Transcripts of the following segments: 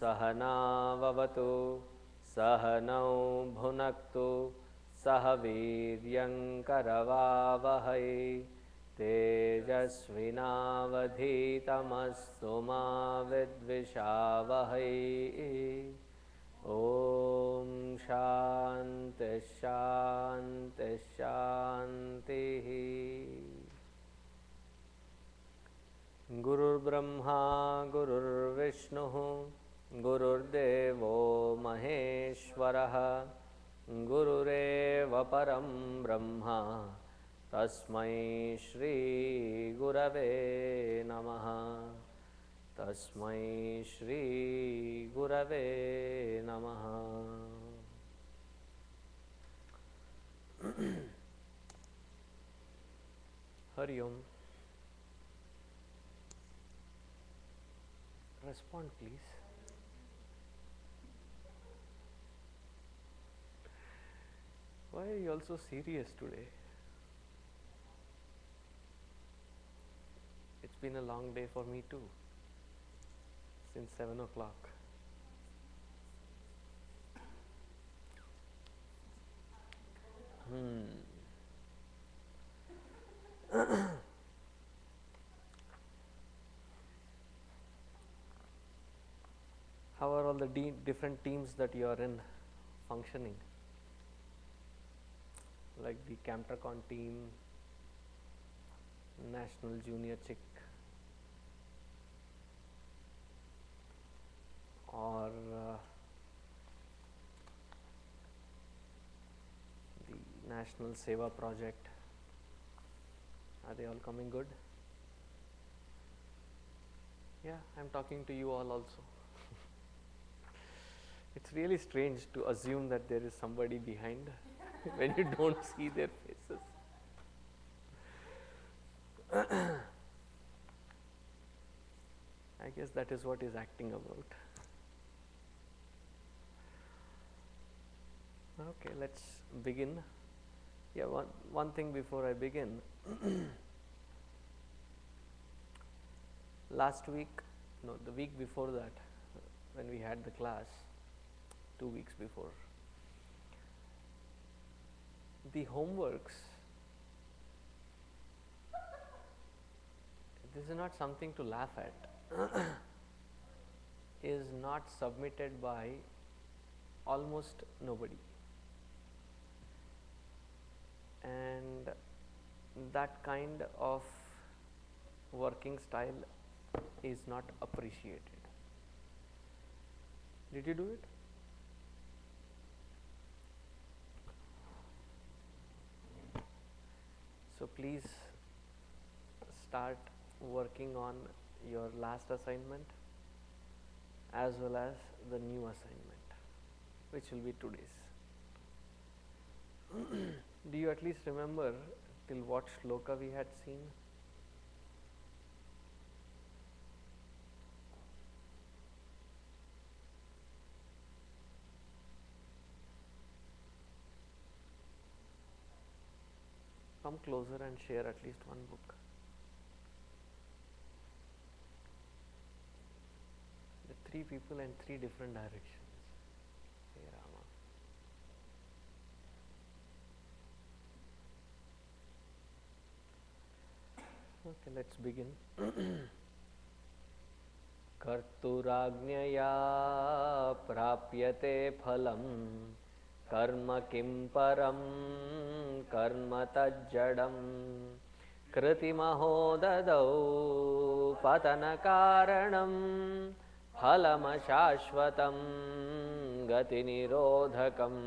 सहनाववतु सहनौ भुनक्तु सह वीर्यङ्करवावहै तेजस्विनावधीतमस्तु मा विद्विषावहै। ॐ शान्ति शान्ति शान्तिः। गुरुर्ब्रह्मा गुरुर्विष्णुः गुरुर्देवो महेश्वरः गुरुरेव परं ब्रह्म तस्मै श्री गुरवे नमः। तस्मै श्री गुरवे नमः। हरि ओम। Respond please. Why are you all so serious today? It's been a long day for me too, since 7 o'clock. How are all the different teams that you are in functioning? Like the Camtracon team, National Junior Chick, or the National Seva Project. Are they all coming good? Yeah, I'm talking to you all also. It's really strange to assume that there is somebody behind when you don't see their faces. I guess that is what is acting about. Okay, let's begin. Yeah, one thing before I begin. Last week, no, the week before that, when we had the class, 2 weeks before, the homeworks, this is not something to laugh at, is not submitted by almost nobody. And that kind of working style is not appreciated. Did you do it? So please start working on your last assignment as well as the new assignment, which will be today's. Do you at least remember till what shloka we had seen? Come closer and share at least one book. The 3 people and 3 different directions. Hey Rama. Okay, let's begin. Karturajñaya prapyate phalam कर्म किं परं कर्म तज्जडं कृतिमहो ददौ पतनकारणं फलमशाश्वतं गतिनिरोधकम्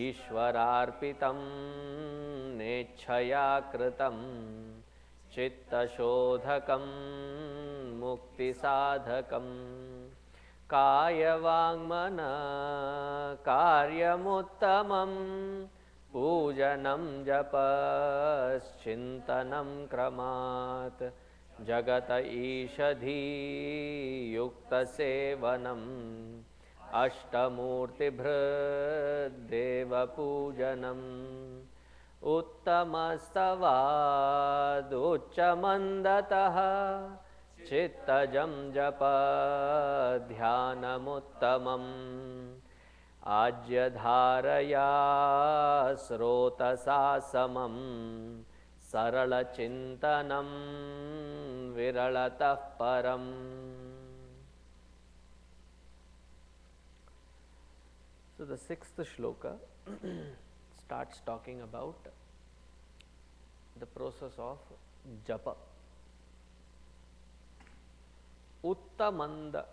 ईश्वरार्पितं नेच्छया कृतं चित्तशोधकं मुक्तिसाधकम् कायवाङ्मन कार्यमुत्तमं पूजनं जपश्चिन्तनं क्रमात् जगत ईषधीयुक्तसेवनम् अष्टमूर्तिभृद्देवपूजनम् उत्तमस्तवादुच्चमन्दतः चित्तजं जप ध्यानमुत्तमम् आज्यधारया स्रोतसा समं सरलचिन्तनं विरलतः परम्. So the sixth shloka starts talking about the process of japa. Uttamanda,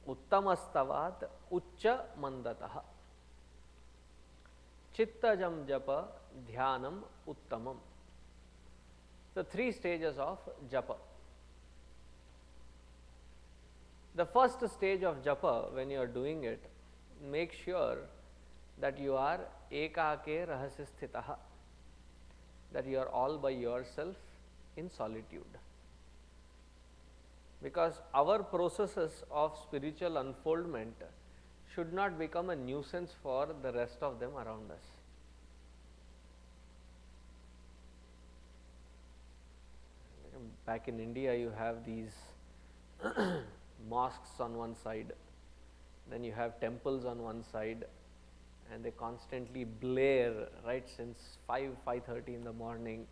uttamastavat uchcha mandataha. Chittajam japa dhyanam uttamam. The three stages of japa. The first stage of japa, when you are doing it, make sure that you are ekake rahasisthitaha, that you are all by yourself in solitude. Because our processes of spiritual unfoldment should not become a nuisance for the rest of them around us. Back in India, you have these mosques on one side, then you have temples on one side, and they constantly blare right since 5:30 in the morning,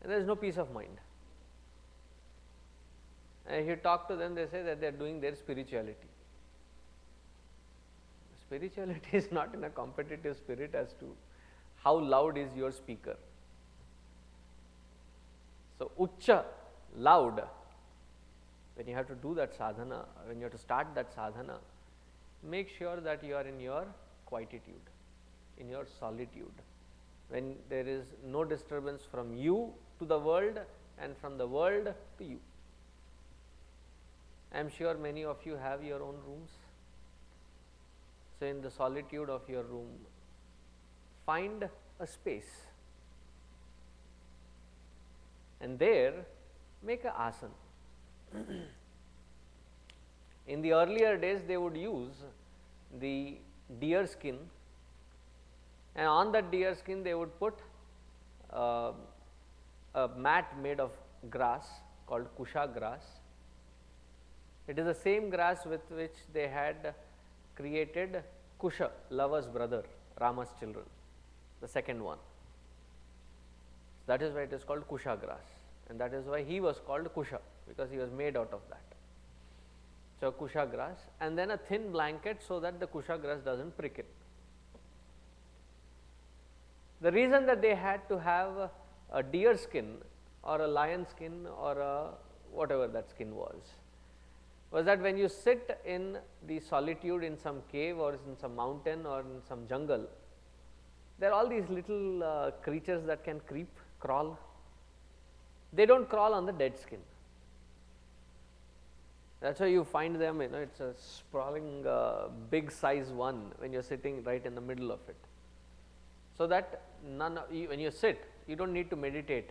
and there is no peace of mind. And if you talk to them, they say that they are doing their spirituality. Spirituality is not in a competitive spirit as to how loud is your speaker. So uchcha, loud, when you have to do that sadhana, when you have to start that sadhana, make sure that you are in your quietude, in your solitude, when there is no disturbance from you to the world and from the world to you. I am sure many of you have your own rooms. So in the solitude of your room, find a space and there make a asana. In the earlier days, they would use the deer skin, and on that deer skin they would put a mat made of grass called kusha grass. It is the same grass with which they had created Kusha, Lava's brother, Rama's children, the second one. That is why it is called Kusha grass, and that is why he was called Kusha, because he was made out of that. So Kusha grass, and then a thin blanket so that the Kusha grass does not prick it. The reason that they had to have a deer skin or a lion skin or a whatever that skin was that when you sit in the solitude in some cave or in some mountain or in some jungle, there are all these little creatures that can crawl. They do not crawl on the dead skin. That is why you find them, it is a sprawling big size one when you are sitting right in the middle of it. So that when you sit, you do not need to meditate.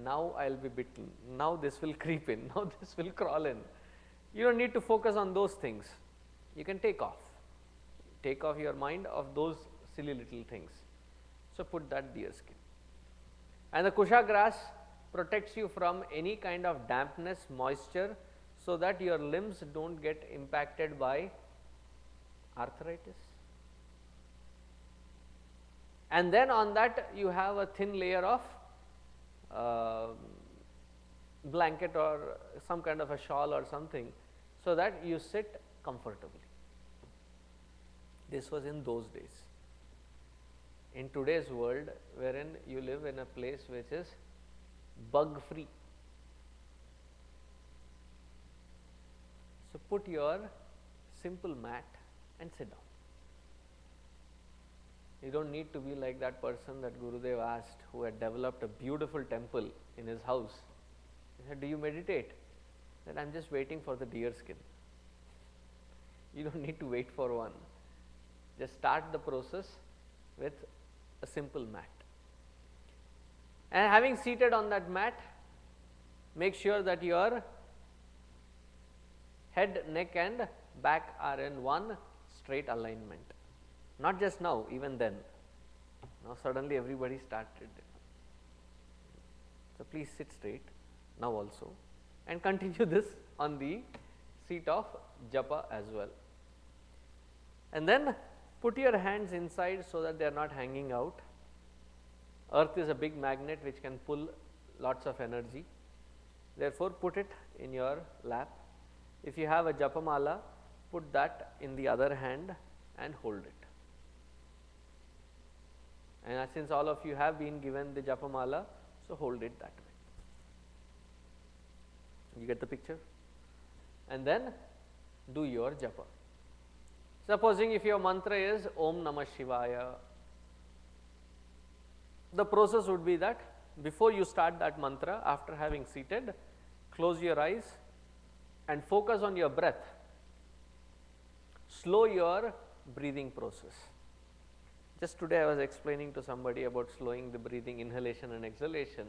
Now I will be bitten, now this will creep in, now this will crawl in. You do not need to focus on those things. You can take off your mind of those silly little things. So put that deer skin. And the Kusha grass protects you from any kind of dampness, moisture, so that your limbs do not get impacted by arthritis. And then on that you have a thin layer of blanket or some kind of a shawl or something, so that you sit comfortably. This was in those days. In today's world, wherein you live in a place which is bug free, so put your simple mat and sit down. You do not need to be like that person that Gurudev asked, who had developed a beautiful temple in his house. He said, do you meditate? That I am just waiting for the deer skin. You do not need to wait for one. Just start the process with a simple mat. And having seated on that mat, make sure that your head, neck and back are in one straight alignment. Not just now, even then. Now suddenly everybody started. So, please sit straight now also and continue this on the seat of japa as well. And then put your hands inside so that they are not hanging out. Earth is a big magnet which can pull lots of energy. Therefore, put it in your lap. If you have a japamala, put that in the other hand and hold it. And since all of you have been given the japamala, so hold it that way. You get the picture? And then do your japa. Supposing if your mantra is Om Namah Shivaya, the process would be that before you start that mantra, after having seated, close your eyes and focus on your breath. Slow your breathing process. Just today I was explaining to somebody about slowing the breathing, inhalation and exhalation,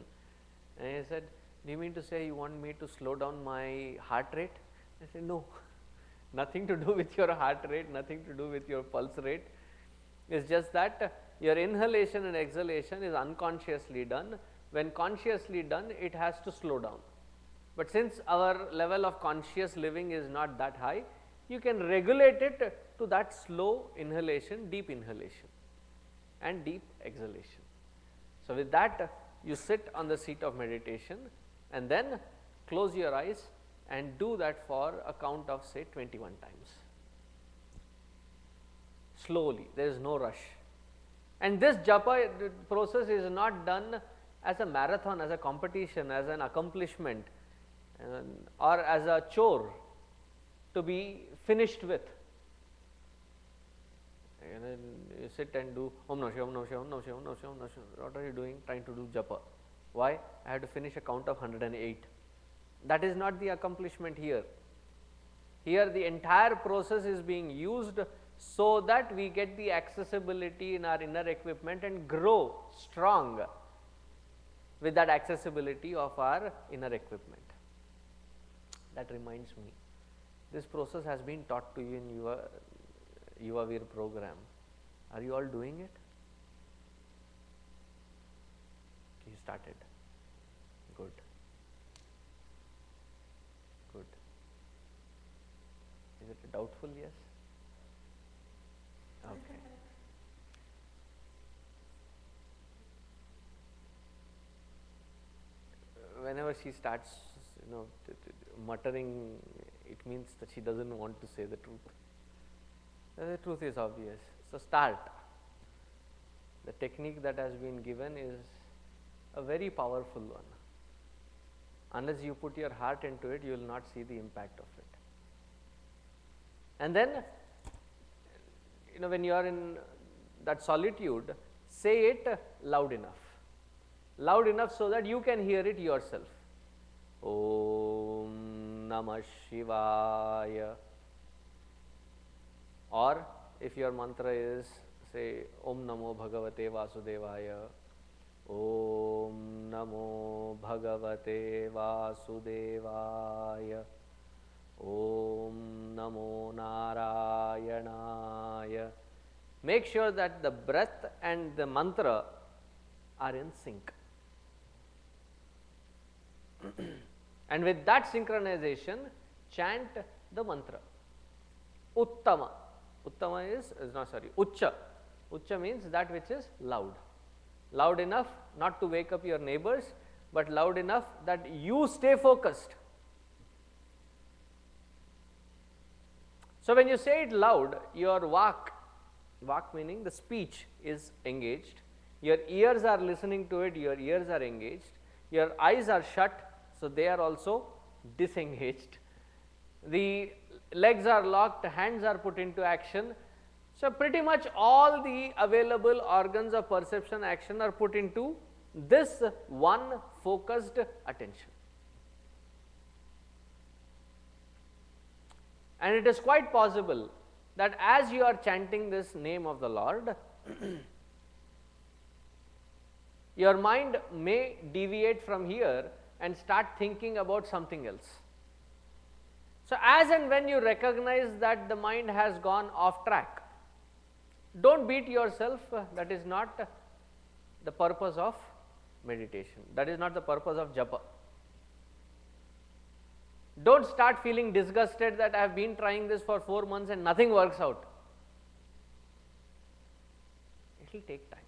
and he said, do you mean to say you want me to slow down my heart rate? I said, no, nothing to do with your heart rate, nothing to do with your pulse rate. It's just that your inhalation and exhalation is unconsciously done. When consciously done, it has to slow down. But since our level of conscious living is not that high, you can regulate it to that slow inhalation, deep inhalation and deep exhalation. So, with that you sit on the seat of meditation and then close your eyes and do that for a count of say 21 times. Slowly, there is no rush. And this japa process is not done as a marathon, as a competition, as an accomplishment or as a chore to be finished with. And then you sit and do Om Namah Shivaya, Om Namah Shivaya, Om Namah Shivaya, Om Namah Shivaya, Om Namah Shivaya. What are you doing? Trying to do japa. Why? I have to finish a count of 108. That is not the accomplishment here. Here the entire process is being used so that we get the accessibility in our inner equipment and grow strong with that accessibility of our inner equipment. That reminds me, this process has been taught to you in your Yuvavir program. Are you all doing it? You started. Good. Good. Is it a doubtful yes? Okay. Whenever she starts, muttering, it means that she doesn't want to say the truth. The truth is obvious. So, start. The technique that has been given is a very powerful one. Unless you put your heart into it, you will not see the impact of it. And then, when you are in that solitude, say it loud enough so that you can hear it yourself. Om Namah Shivaya. Or if your mantra is say Om Namo Bhagavate Vasudevaya, Om Namo Bhagavate Vasudevaya, Om Namo Narayanaya. Make sure that the breath and the mantra are in sync. And with that synchronization, chant the mantra. Uttama. Uttama is not sorry, Uccha. Uccha means that which is loud. Loud enough not to wake up your neighbors, but loud enough that you stay focused. So, when you say it loud, your vak meaning the speech is engaged, your ears are listening to it, your ears are engaged, your eyes are shut, so they are also disengaged. The legs are locked, hands are put into action. So, pretty much all the available organs of perception action are put into this one focused attention. And it is quite possible that as you are chanting this name of the Lord, your mind may deviate from here and start thinking about something else. So, as and when you recognize that the mind has gone off track, do not beat yourself, that is not the purpose of meditation. That is not the purpose of japa. Don't start feeling disgusted that I have been trying this for 4 months and nothing works out. It will take time.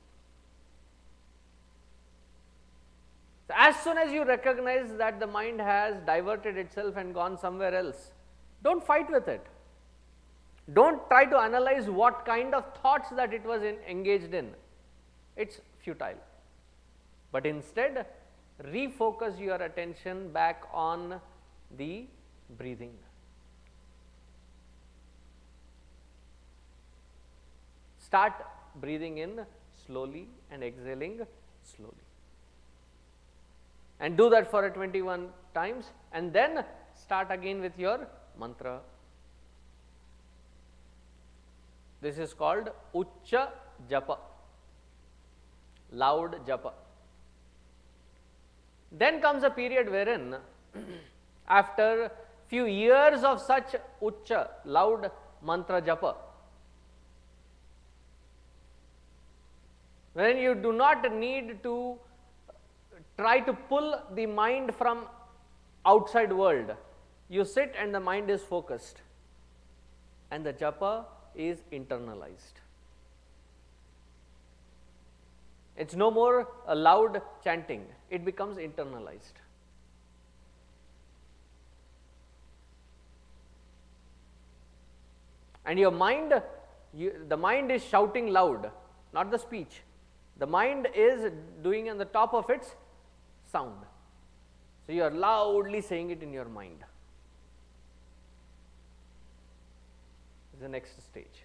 So as soon as you recognize that the mind has diverted itself and gone somewhere else, don't fight with it. Don't try to analyze what kind of thoughts that it was engaged in. It's futile. But instead, refocus your attention back on the breathing. Start breathing in slowly and exhaling slowly. And do that for 21 times, and then start again with your mantra. This is called Uccha Japa, loud japa. Then comes a period wherein after few years of such Uccha, loud mantra japa, when you do not need to try to pull the mind from outside world, you sit and the mind is focused and the japa is internalized. It's no more a loud chanting, it becomes internalized. And your mind, the mind is shouting loud, not the speech. The mind is doing on the top of its sound. So you are loudly saying it in your mind. This is the next stage.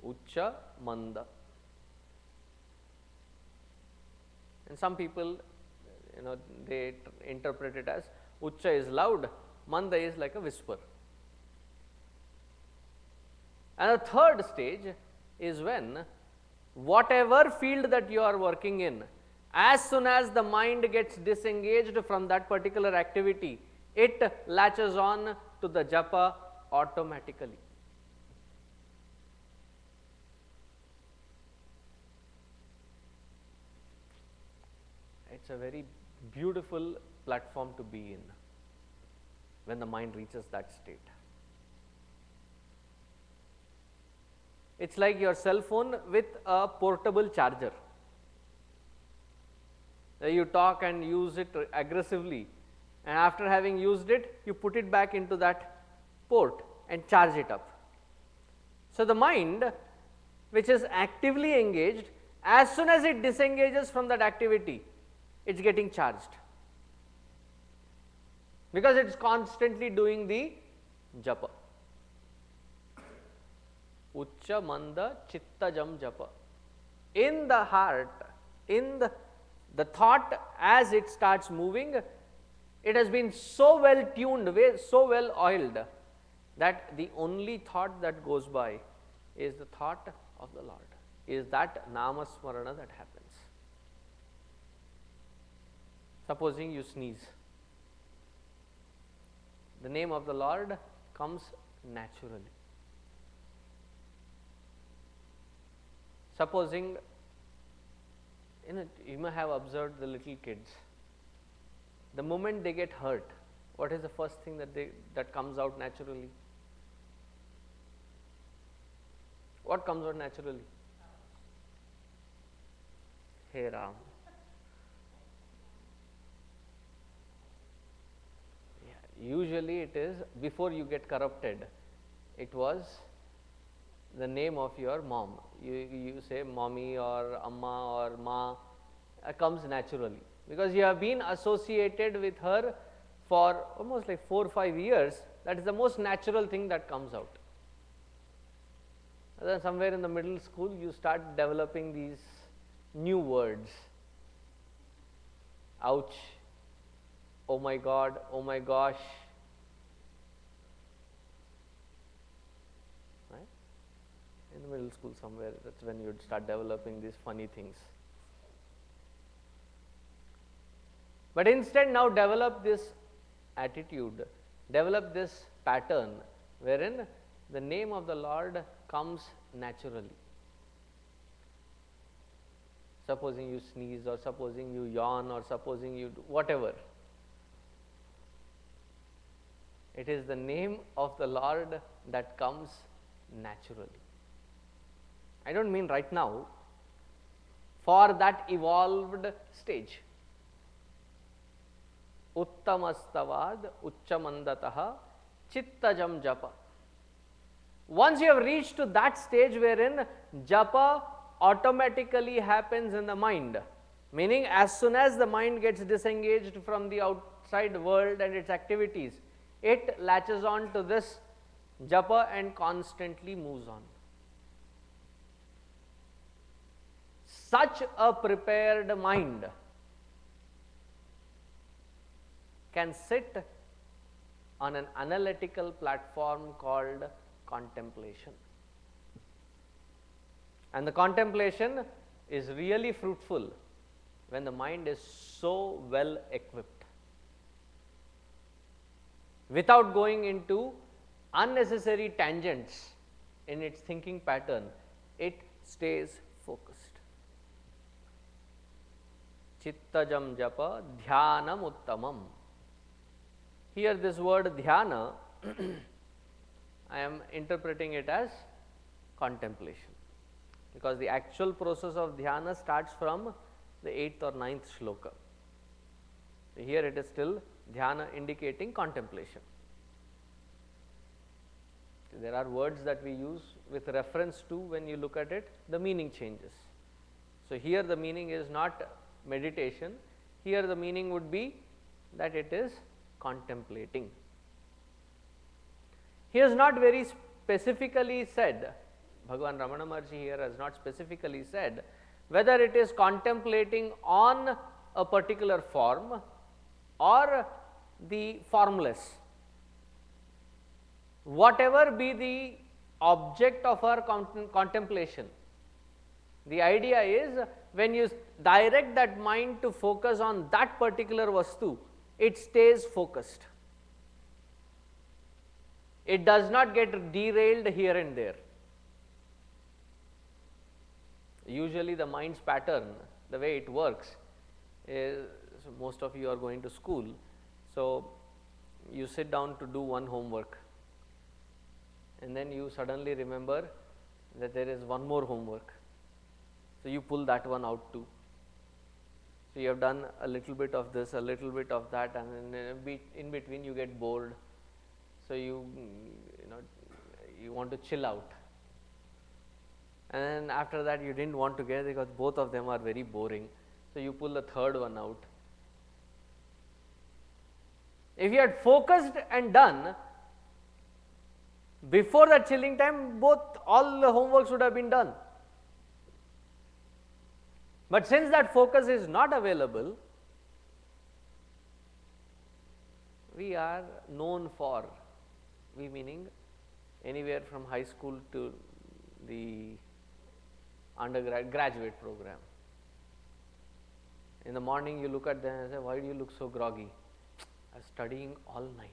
Uccha Manda. And some people, they interpret it as Uccha is loud, Manda is like a whisper. And the third stage is when whatever field that you are working in, as soon as the mind gets disengaged from that particular activity, it latches on to the japa automatically. It's a very beautiful platform to be in when the mind reaches that state. It's like your cell phone with a portable charger. You talk and use it aggressively, and after having used it, you put it back into that port and charge it up. So the mind, which is actively engaged, as soon as it disengages from that activity, it's getting charged, because it's constantly doing the japa. Uccha Manda Chitta Jam Japa. In the heart, in the thought, as it starts moving, it has been so well tuned, so well oiled, that the only thought that goes by is the thought of the Lord, is that Namasmarana that happens. Supposing you sneeze, the name of the Lord comes naturally. Supposing, you may have observed the little kids, the moment they get hurt, what is the first thing that comes out naturally? What comes out naturally? Hey Ram. Yeah, usually it is, before you get corrupted, it was the name of your mom. You say mommy or amma or ma, comes naturally, because you have been associated with her for almost like 4 or 5 years. That is the most natural thing that comes out. And then somewhere in the middle school, you start developing these new words. Ouch, oh my God, oh my gosh. Right? In the middle school somewhere, that's when you would start developing these funny things. But instead, now develop this attitude, develop this pattern wherein the name of the Lord comes naturally. supposing you sneeze, or supposing you yawn, or supposing you do whatever. It is the name of the Lord that comes naturally. I don't mean right now, for that evolved stage. Uttamastavad Uchchamandataha Chittajam Japa. Once you have reached to that stage wherein japa automatically happens in the mind, meaning as soon as the mind gets disengaged from the outside world and its activities, it latches on to this japa and constantly moves on. Such a prepared mind can sit on an analytical platform called contemplation. And the contemplation is really fruitful when the mind is so well equipped. Without going into unnecessary tangents in its thinking pattern, it stays focused. Chittajam japa dhyanam uttamam. Here this word dhyana, I am interpreting it as contemplation, because the actual process of dhyana starts from the 8th or 9th shloka. So here it is still dhyana indicating contemplation. There are words that we use with reference to, when you look at it, the meaning changes. So here the meaning is not meditation, here the meaning would be that it is contemplating. He has not very specifically said, Bhagavan Ramana Maharshi here has not specifically said whether it is contemplating on a particular form or the formless. Whatever be the object of our contemplation, the idea is when you direct that mind to focus on that particular vastu, it stays focused. It does not get derailed here and there. Usually the mind's pattern, the way it works is, so most of you are going to school, so you sit down to do one homework, and then you suddenly remember that there is one more homework. So you pull that one out too. So you have done a little bit of this, a little bit of that, and then in between you get bored. So you want to chill out. And then after that you didn't want to get, because both of them are very boring. So you pull the third one out. If you had focused and done, before that chilling time, all the homeworks would have been done. But since that focus is not available, we are known for, we meaning anywhere from high school to the graduate program. In the morning you look at them and say, why do you look so groggy? I was studying all night.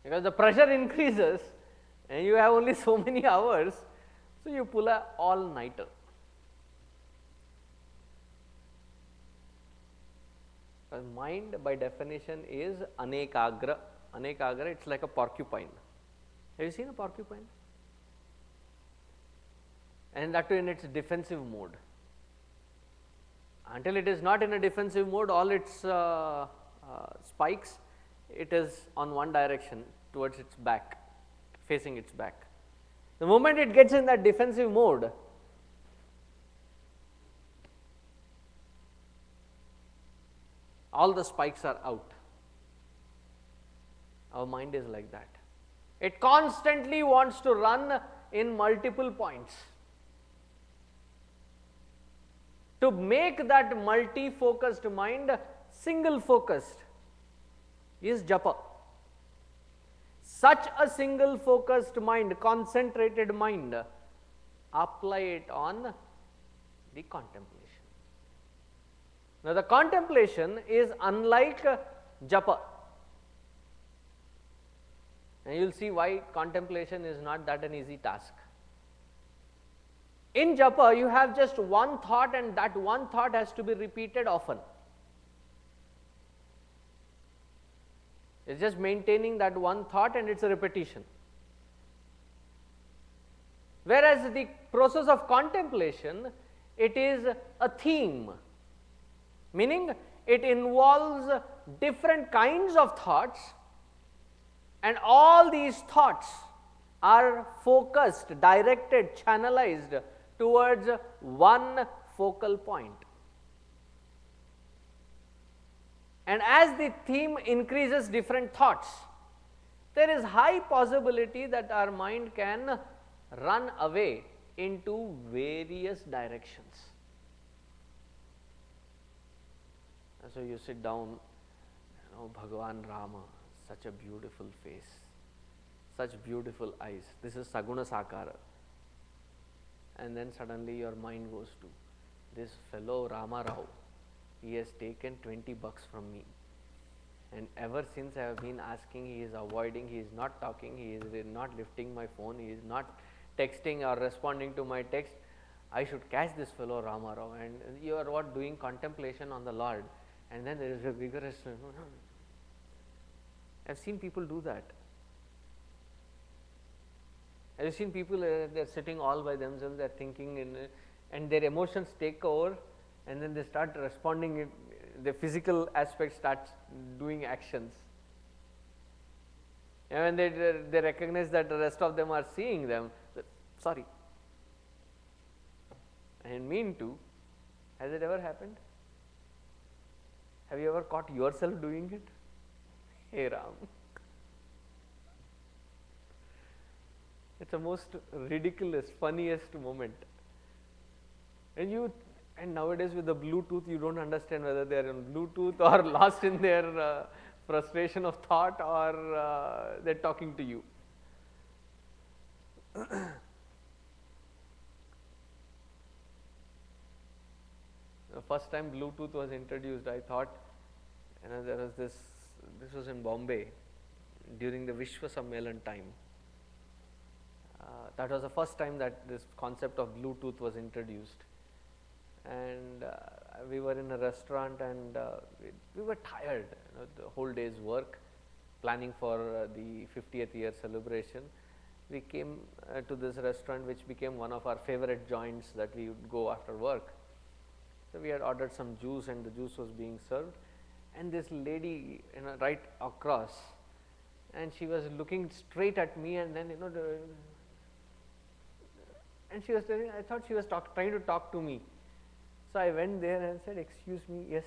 Because the pressure increases and you have only so many hours, so you pull a all-nighter. Mind by definition is anekagra. Anekagra, it's like a porcupine. Have you seen a porcupine? And that too in its defensive mode. Until it is not in a defensive mode, all its spikes, it is on one direction towards its back, facing its back. The moment it gets in that defensive mode, all the spikes are out. Our mind is like that. It constantly wants to run in multiple points. To make that multi-focused mind single focused is japa. Such a single focused mind, concentrated mind, apply it on the contemplation. Now the contemplation is unlike japa, and you will see why contemplation is not that an easy task. In japa, you have just one thought, and that one thought has to be repeated often. It's just maintaining that one thought and it's a repetition. Whereas the process of contemplation, it is a theme, meaning it involves different kinds of thoughts, and all these thoughts are focused, directed, channelized towards one focal point. And as the theme increases different thoughts, there is high possibility that our mind can run away into various directions. And so you sit down, Bhagavan Rama, such a beautiful face, such beautiful eyes, this is Saguna Sakara. And then suddenly your mind goes to this fellow Rama Rao, he has taken 20 bucks from me, and ever since I have been asking, he is avoiding, he is not talking, he is not lifting my phone, he is not texting or responding to my text. I should catch this fellow Rama Rao. And you are what, doing contemplation on the Lord, and then there is a vigorous, I have seen people do that. I have seen people, they are sitting all by themselves, they are thinking, and their emotions take over, and then they start responding, the physical aspect starts doing actions. And when they recognize that the rest of them are seeing them, sorry, I didn't mean to. Has it ever happened? Have you ever caught yourself doing it? Hey Ram. It's the most ridiculous, funniest moment. And nowadays with the Bluetooth, you don't understand whether they are on Bluetooth or lost in their frustration of thought, or they are talking to you. The first time Bluetooth was introduced, I thought, there was this was in Bombay during the Vishwa Sammelan time. That was the first time that this concept of Bluetooth was introduced. And we were in a restaurant, and we were tired, the whole day's work, planning for the 50th year celebration. We came to this restaurant, which became one of our favorite joints that we would go after work. So we had ordered some juice, and the juice was being served, and this lady, right across, and she was looking straight at me, and then and she was telling, I thought she was trying to talk to me. So I went there and said, excuse me, yes.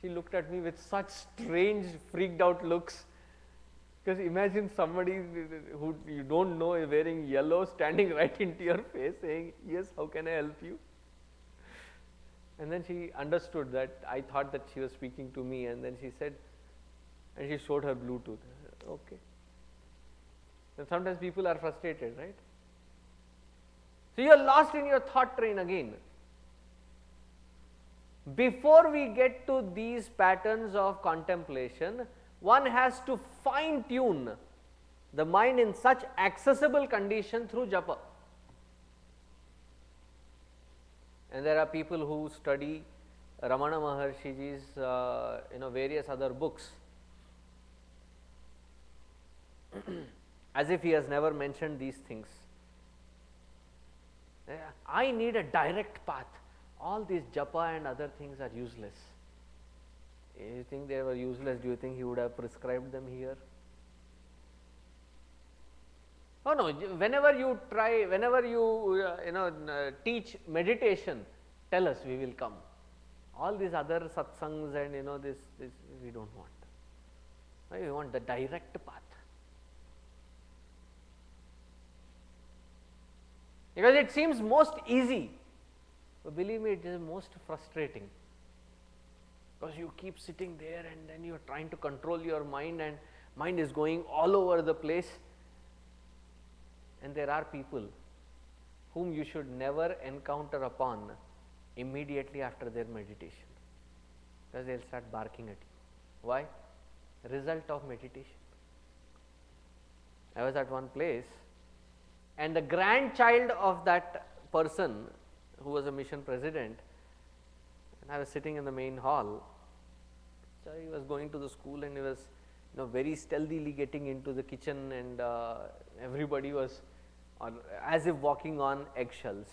She looked at me with such strange, freaked out looks, because imagine somebody who you don't know is wearing yellow, standing right into your face saying, yes, how can I help you? And then she understood that I thought that she was speaking to me, and then she said, and she showed her Bluetooth. Okay. And sometimes people are frustrated, right? So you are lost in your thought train again. Before we get to these patterns of contemplation, one has to fine tune the mind in such accessible condition through japa. And there are people who study Ramana Maharshiji's various other books as if he has never mentioned these things. I need a direct path. All these japa and other things are useless. You think they were useless? Do you think he would have prescribed them here? Oh no, whenever you try, whenever you teach meditation, tell us, we will come. All these other satsangs and this we don't want. We want the direct path. Because it seems most easy, but believe me, it is most frustrating. Because you keep sitting there, and then you are trying to control your mind, and mind is going all over the place. And there are people whom you should never encounter upon immediately after their meditation, because they will start barking at you. Why? Result of meditation. I was at one place, and the grandchild of that person who was a mission president, and I was sitting in the main hall. So he was going to the school and he was very stealthily getting into the kitchen, and everybody was as if walking on eggshells.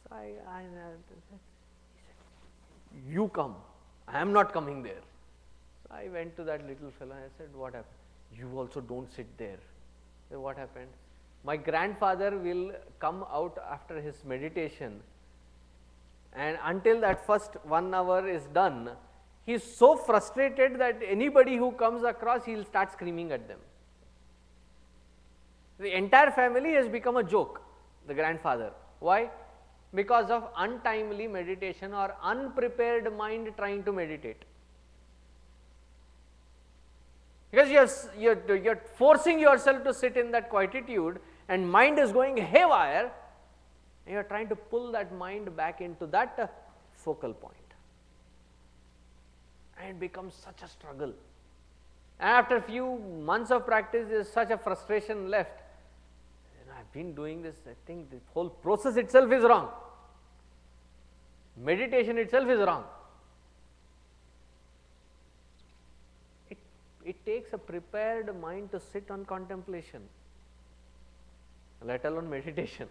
So he said, you come, I am not coming there. So I went to that little fellow and I said, what happened? You also don't sit there. So what happened? My grandfather will come out after his meditation, and until that first 1 hour is done, he is so frustrated that anybody who comes across, he will start screaming at them. The entire family has become a joke, the grandfather. Why? Because of untimely meditation or unprepared mind trying to meditate. Because you're forcing yourself to sit in that quietude, and mind is going haywire, and you're trying to pull that mind back into that focal point. And it becomes such a struggle. And after a few months of practice, there is such a frustration left. And I've been doing this, I think the whole process itself is wrong. Meditation itself is wrong. It takes a prepared mind to sit on contemplation, let alone meditation.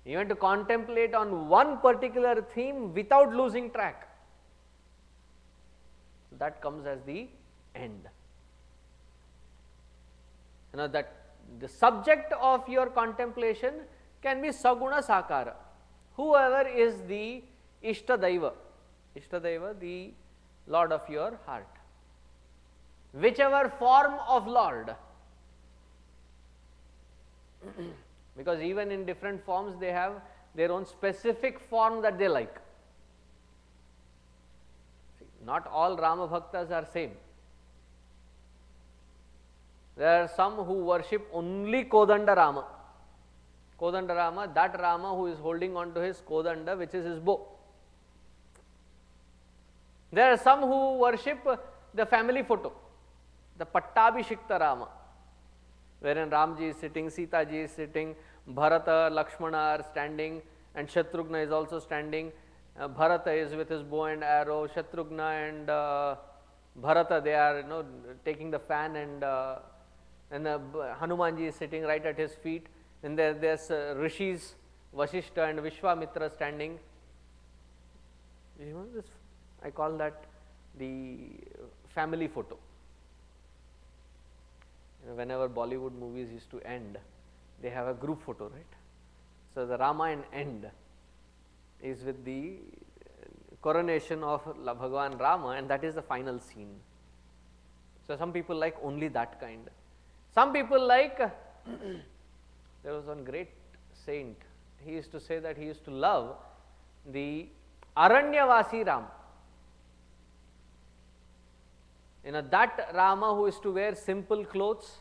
Even to contemplate on one particular theme without losing track. That comes as the end. That the subject of your contemplation can be Saguna Sakara. Whoever is the Ishtadaiva, the Lord of your heart. Whichever form of Lord. Because even in different forms they have their own specific form that they like. See, not all Rama Bhaktas are same. There are some who worship only Kodanda Rama. Kodanda Rama, that Rama who is holding on to his Kodanda, which is his bow. There are some who worship the family photo, the Pattabhishikta Rama, wherein Ramji is sitting, Sita ji is sitting, Bharata, Lakshmana are standing, and Shatrughna is also standing. Bharata is with his bow and arrow, Shatrughna and Bharata, they are taking the fan, and Hanumanji is sitting right at his feet. And there's Rishis, Vashishta and Vishwamitra standing. This, I call that the family photo. Whenever Bollywood movies used to end, they have a group photo, right? So the Ramayana end is with the coronation of Bhagavan Rama, and that is the final scene. So some people like only that kind. Some people like, there was one great saint, he used to say that he used to love the Aranyavasi Ram. That Rama who is to wear simple clothes,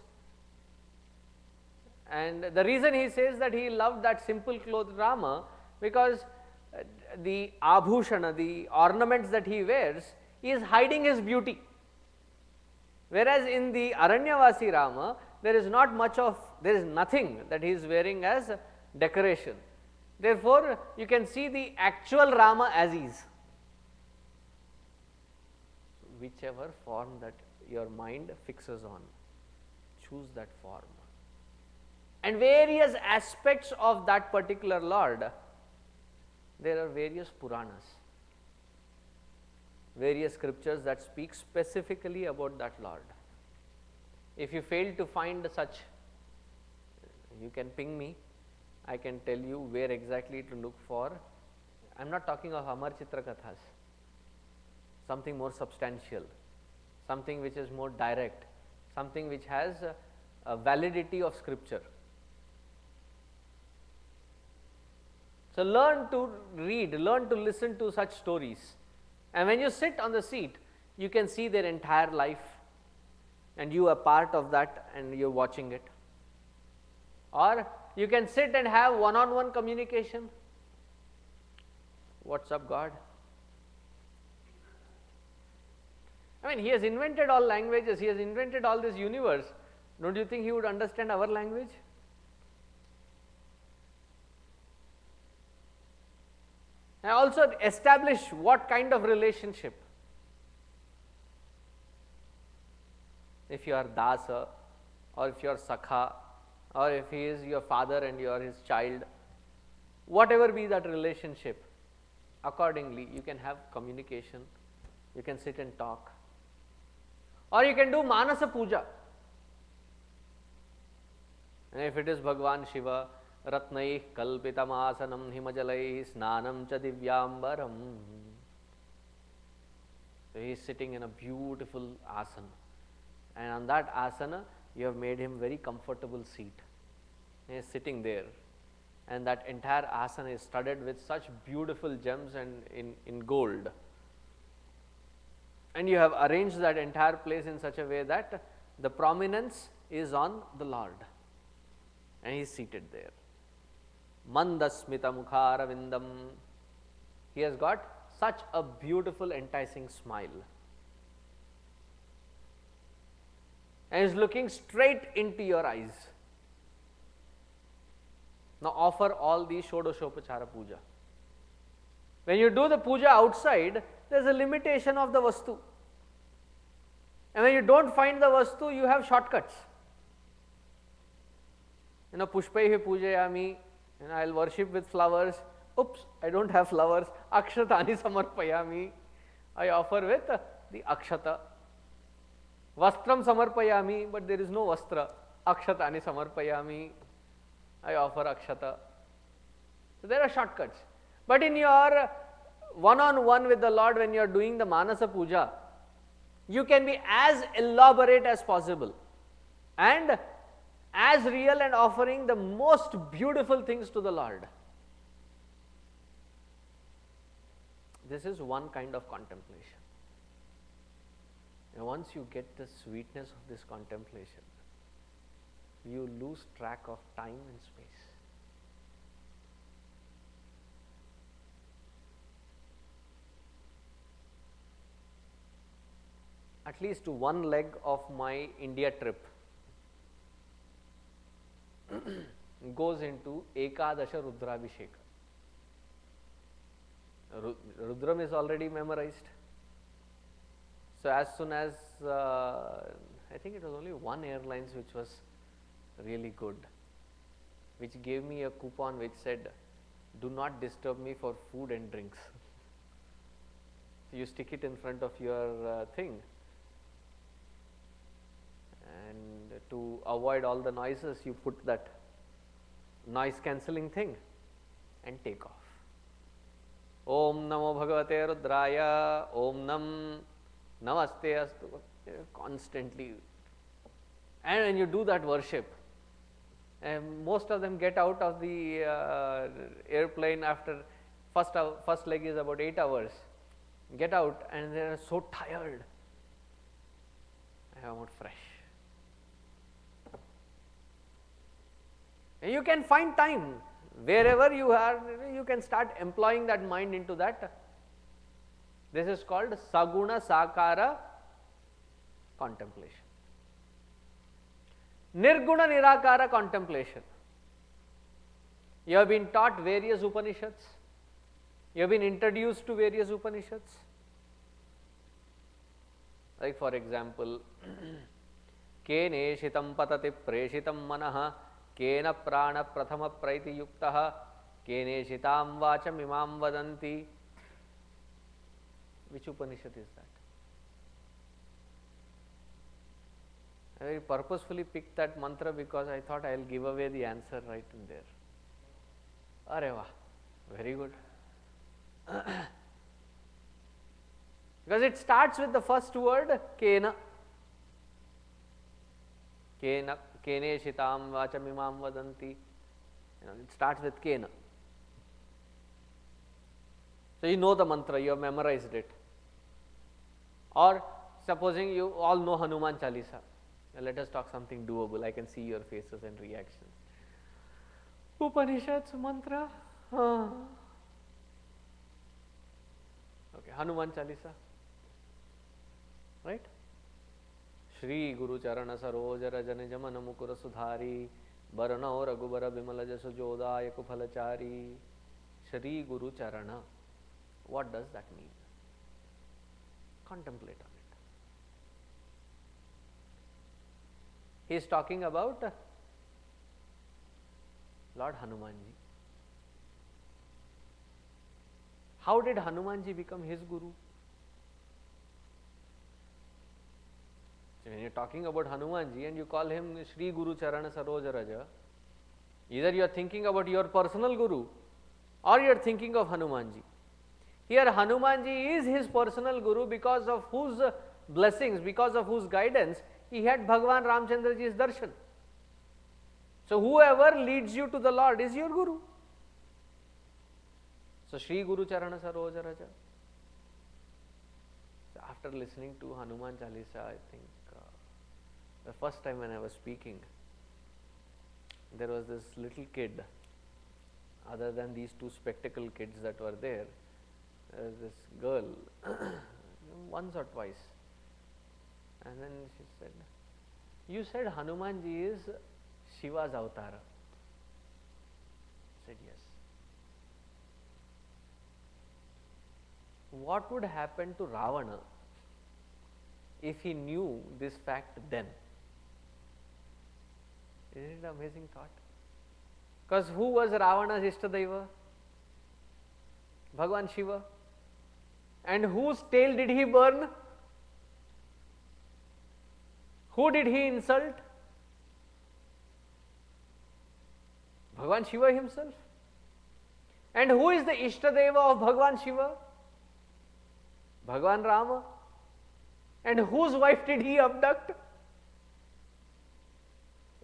and the reason he says that he loved that simple clothed Rama, because the abhushana, the ornaments that he wears, he is hiding his beauty. Whereas in the Aranyavasi Rama, there is nothing that he is wearing as decoration. Therefore, you can see the actual Rama as is. Whichever form that your mind fixes on, choose that form. And various aspects of that particular Lord, there are various Puranas, various scriptures that speak specifically about that Lord. If you fail to find such, you can ping me, I can tell you where exactly to look for. I am not talking of Amar Chitra Kathas, something more substantial, something which is more direct, something which has a validity of scripture. So learn to read, learn to listen to such stories, and when you sit on the seat, you can see their entire life, and you are part of that and you are watching it. Or you can sit and have one-on-one communication. What's up, God? I mean, he has invented all languages, he has invented all this universe. Don't you think he would understand our language? And also establish what kind of relationship. If you are dasa, or if you are sakha, or if he is your father and you are his child, whatever be that relationship, accordingly you can have communication, you can sit and talk, or you can do manasa puja. And if it is Bhagwan Shiva, ratnaih kalpitam asanam himajalaih snanam cha divyambaram. So he is sitting in a beautiful asana, and on that asana you have made him very comfortable seat. He is sitting there, and that entire asana is studded with such beautiful gems and in gold. And you have arranged that entire place in such a way that the prominence is on the Lord, and he is seated there. Mandasmita mukharavindam. He has got such a beautiful, enticing smile, and is looking straight into your eyes. Now offer all the Shodashopachara puja. When you do the puja outside, there is a limitation of the vastu. And when you don't find the vastu, you have shortcuts. Pushpaihi pujayami, I will worship with flowers. Oops, I don't have flowers. Akshatani samarpayami. I offer with the akshata. Vastram samarpayami, but there is no vastra. Akshatani samarpayami. I offer akshata. So there are shortcuts. But in your one-on-one with the Lord, when you are doing the manasa puja, you can be as elaborate as possible and as real, and offering the most beautiful things to the Lord. This is one kind of contemplation. And once you get the sweetness of this contemplation, you lose track of time and space. At least one leg of my India trip goes into Ekadasha Rudrabhisheka. Rudram is already memorized. So as soon as, I think it was only one airlines which was really good, which gave me a coupon which said, do not disturb me for food and drinks. So you stick it in front of your thing, and to avoid all the noises, you put that noise cancelling thing and take off. Om Namo Bhagavate Rudraya, Om Nam Namaste Astu, constantly. And when you do that worship, and most of them get out of the airplane after first leg is about 8 hours, get out and they are so tired. I am not fresh. And you can find time wherever you are, you can start employing that mind into that. This is called Saguna Sakara contemplation. Nirguna Nirakara contemplation. You have been taught various Upanishads, you have been introduced to various Upanishads. Like for example, Kene Shitam Patati Preshitam Manaha, Kena Prana Prathama Praiti Yuktaha, Kene Shitam Vacham Imam Vadanti. Which Upanishad is that? I very purposefully picked that mantra because I thought I will give away the answer right in there. Areva, very good. Because it starts with the first word, Kena. Kena, Kene Shitam Vacham Imam Vadanti. It starts with Kena. So you know the mantra, you have memorized it. Or supposing you all know Hanuman Chalisa. Let us talk something doable. I can see your faces and reactions. Upanishads mantra. Okay, Hanuman Chalisa. Right? Shri Guru Charana Saroja Rajana Jamana Mukura Sudhari Baranao Raghubara Bimala Jasu Jodaya Kuphalachari. Shri Guru Charana. What does that mean? Contemplate on it. He is talking about Lord Hanumanji. How did Hanumanji become his guru? So when you are talking about Hanumanji and you call him Shri Guru Charana Saroj Raja, either you are thinking about your personal guru or you are thinking of Hanumanji. Here Hanumanji is his personal guru, because of whose blessings, because of whose guidance he had Bhagwan Ramchandraji's darshan. So whoever leads you to the Lord is your guru. So Shri Guru Charana Saroj Raja. So after listening to Hanuman Chalisa, I think the first time when I was speaking, there was this little kid, other than these two spectacle kids that were there was this girl once or twice, and then she said, "You said Hanumanji is Shiva's avatar." I said, "Yes." What would happen to Ravana if he knew this fact then? Isn't it an amazing thought? Because who was Ravana's Ishtadaiva? Bhagwan Shiva. And whose tail did he burn? Who did he insult? Bhagwan Shiva himself. And who is the Ishtadeva of Bhagwan Shiva? Bhagwan Rama. And whose wife did he abduct?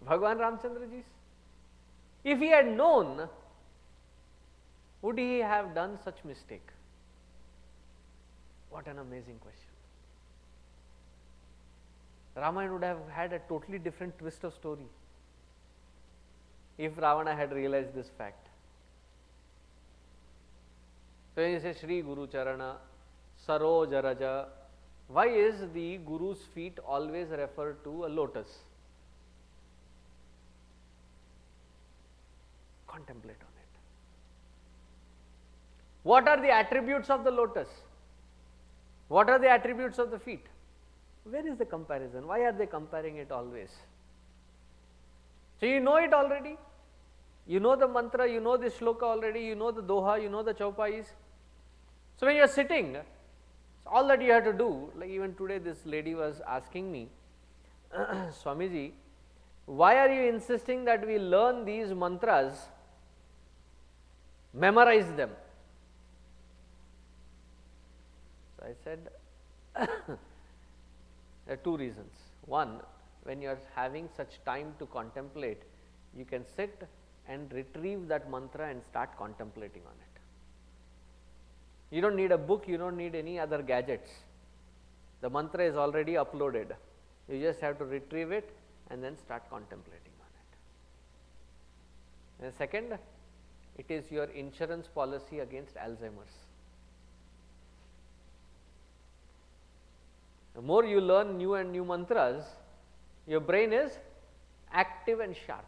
Bhagwan Ramchandraji's. If he had known, would he have done such mistake? What an amazing question. Ramayana would have had a totally different twist of story if Ravana had realized this fact. So when you say Shri Guru Charana Saroj Raja, why is the Guru's feet always referred to a lotus? Contemplate on it. What are the attributes of the lotus? What are the attributes of the feet? Where is the comparison? Why are they comparing it always? So you know it already. You know the mantra, you know the shloka already, you know the doha, you know the chaupais. So when you are sitting, all that you have to do, like even today this lady was asking me, Swamiji, why are you insisting that we learn these mantras, memorize them? So I said, there are two reasons. One, when you are having such time to contemplate, you can sit and retrieve that mantra and start contemplating on it. You don't need a book, you don't need any other gadgets. The mantra is already uploaded. You just have to retrieve it and then start contemplating on it. And second, it is your insurance policy against Alzheimer's. The more you learn new and new mantras, your brain is active and sharp.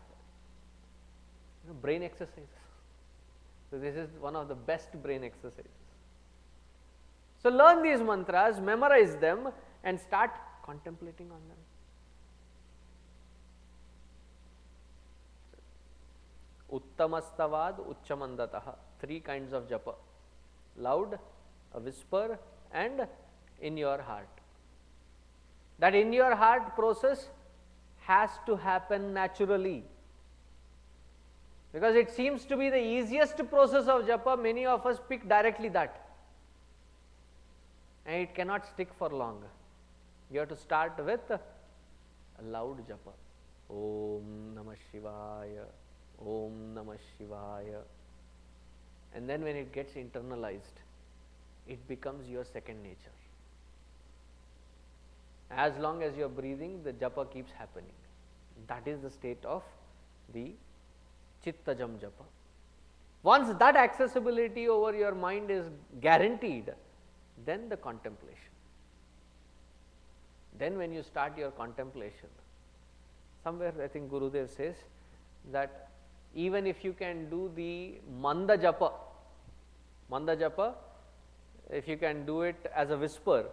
Brain exercises. So this is one of the best brain exercises. So learn these mantras, memorize them and start contemplating on them. Uttamastavad Uchchamandataha. 3 kinds of japa. Loud, a whisper and in your heart. That in your heart process has to happen naturally. Because it seems to be the easiest process of japa, many of us pick directly that. And it cannot stick for long. You have to start with a loud japa. Om Namah Shivaya, Om Namah Shivaya. And then when it gets internalized, it becomes your second nature. As long as you are breathing, the japa keeps happening. That is the state of the Chittajam japa. Once that accessibility over your mind is guaranteed, then the contemplation. Then when you start your contemplation, somewhere I think Gurudev says that even if you can do the Manda japa, if you can do it as a whisper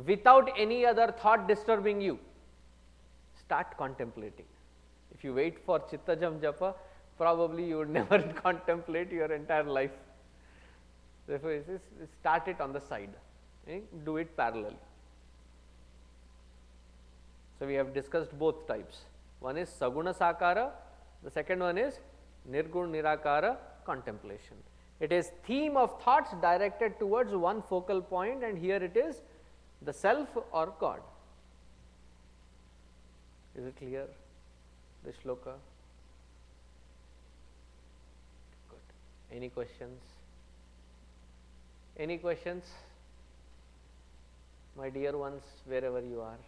without any other thought disturbing you, start contemplating. If you wait for Chittajam Japa, probably you would never contemplate your entire life. Therefore, start it on the side, do it parallelly. So, we have discussed both types. One is Saguna Sakara, the second one is Nirgun Nirakara contemplation. It is theme of thoughts directed towards one focal point, and here it is the self or God. Is it clear, the shloka? Good. Any questions? Any questions, my dear ones, wherever you are?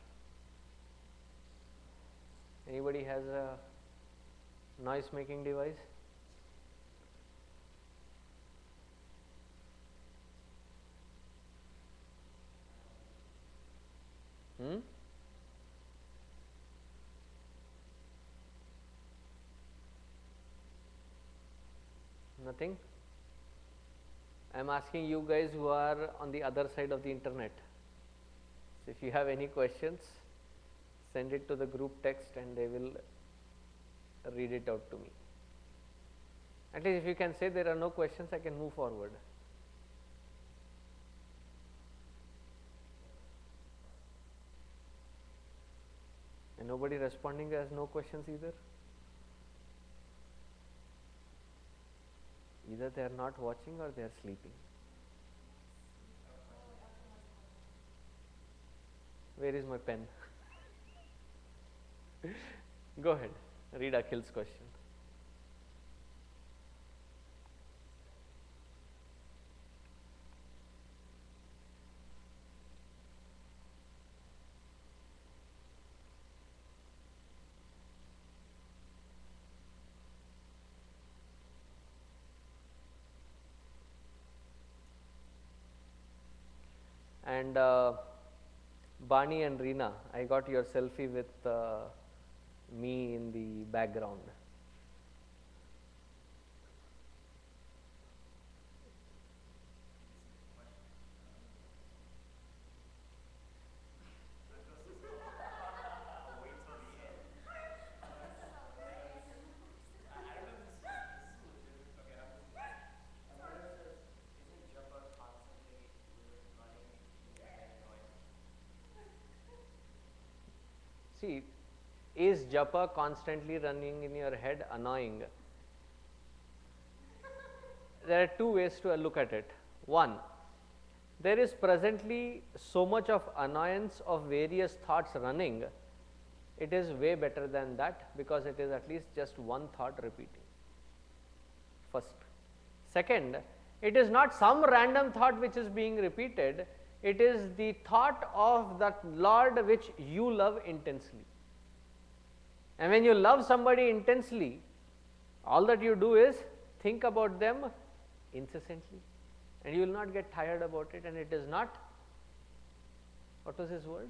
Anybody has a noise making device? Nothing? I am asking you guys who are on the other side of the internet. So, if you have any questions, send it to the group text and they will read it out to me. At least if you can say there are no questions, I can move forward. And nobody responding has no questions either? Either they are not watching or they are sleeping. Where is my pen? Go ahead, read Akhil's question. And Bani and Reena, I got your selfie with me in the background. See, is japa constantly running in your head annoying? There are two ways to look at it. One, there is presently so much of annoyance of various thoughts running, it is way better than that, because it is at least just one thought repeating. First. Second, it is not some random thought which is being repeated, it is the thought of that Lord which you love intensely. And when you love somebody intensely, all that you do is think about them incessantly, and you will not get tired about it, and it is not, what was his word?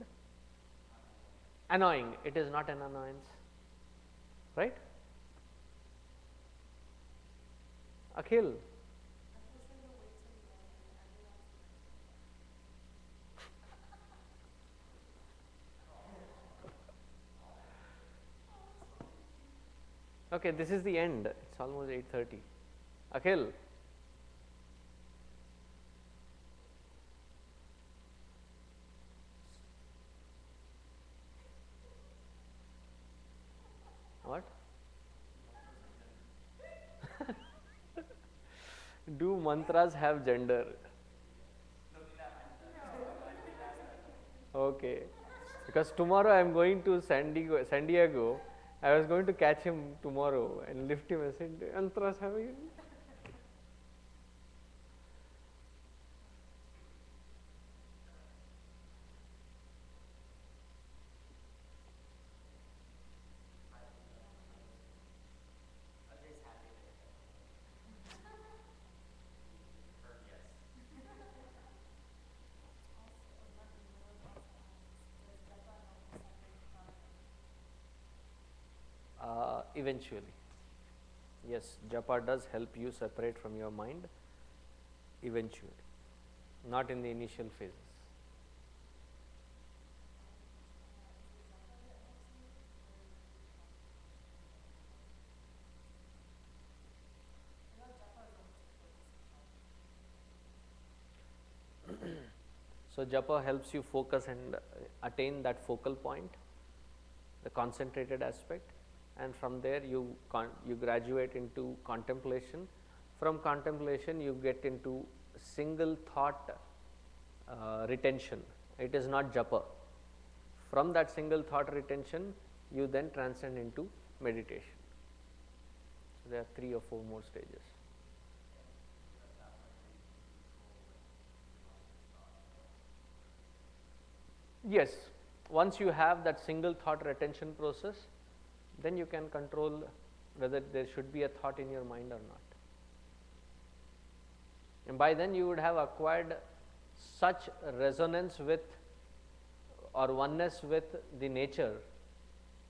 Annoying. It is not an annoyance, right? Akhil. Okay, this is the end. It's almost 8:30. Akhil. What? Do mantras have gender? Okay. Because tomorrow I am going to San Diego. I was going to catch him tomorrow and lift him and say, mantras have you? Eventually. Yes, japa does help you separate from your mind eventually. not in the initial phases. So japa helps you focus and attain that focal point, the concentrated aspect, and from there you graduate into contemplation. From contemplation you get into single thought retention. It is not japa. From that single thought retention you then transcend into meditation. So there are 3 or 4 more stages. Yes, once you have that single thought retention process, then you can control whether there should be a thought in your mind or not. And by then you would have acquired such resonance with or oneness with the nature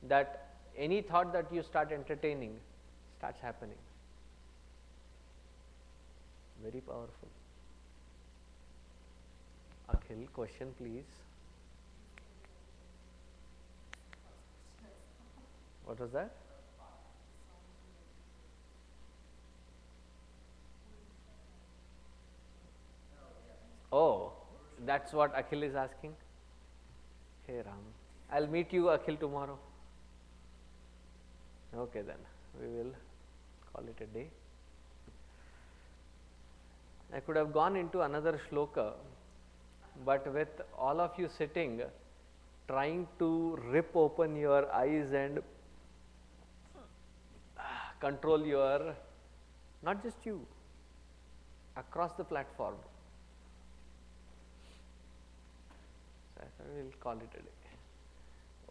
that any thought that you start entertaining starts happening. Very powerful. Akhil, question please. What was that? Oh, that's what Akhil is asking. Hey Ram, I'll meet you Akhil tomorrow. Okay then, we will call it a day. I could have gone into another shloka, but with all of you sitting, trying to rip open your eyes and control your, not just you, across the platform. So we will call it a day.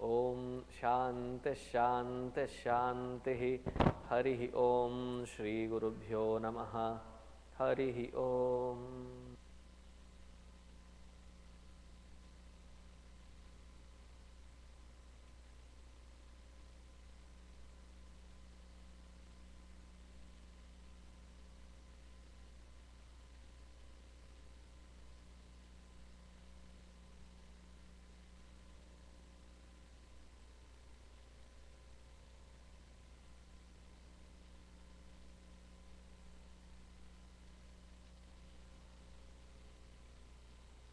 Om Shanti Shanti Shanti Harihi Om Shri Gurubhyo Namaha Harihi Om.